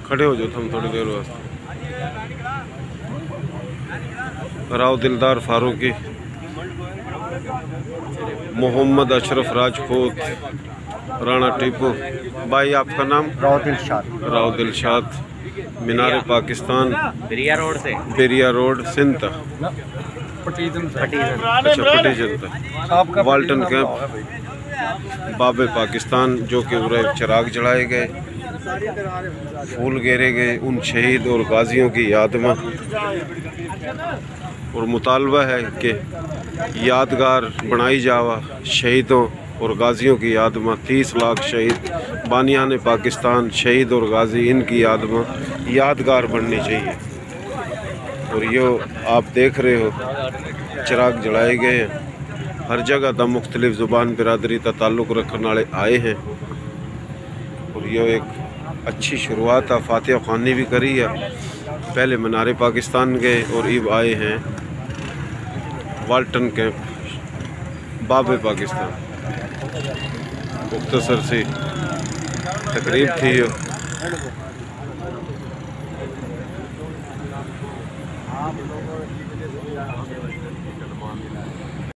खड़े हो जाओ तुम थोड़ी देर वास्ते। राव दिलदार फारूकी, मोहम्मद अशरफ राजपूत, राणा टीपू। भाई आपका नाम? राव दिलशाद। राव दिलशाद, मीनार पाकिस्तान, बेरिया रोड से, बेरिया रोड सिंध। पटी अच्छा पटी जनता, वाल्टन कैंप, बाबे पाकिस्तान, जो कि पूरे चिराग जलाए गए, फूल गेरे गए उन शहीद और गाजियों की याद में। और मुतालबा है कि यादगार बनाई जावा शहीदों और गाजियों की याद में। 30 लाख शहीद बानियान पाकिस्तान, शहीद और गाजी, इनकी याद में यादगार बननी चाहिए। और ये आप देख रहे हो चिराग जलाए गए हैं, हर जगह दा मुख्तलिफ ज़ुबान बिरादरी का ताल्लुक़ रखने वाले आए हैं। और ये एक अच्छी शुरुआत है, फातिहा ख़वानी भी करी है। पहले मीनार पाकिस्तान गए और अब आए हैं वाल्टन कैंप, बाबे पाकिस्तान। मुख्तसर सी तकरीब थी।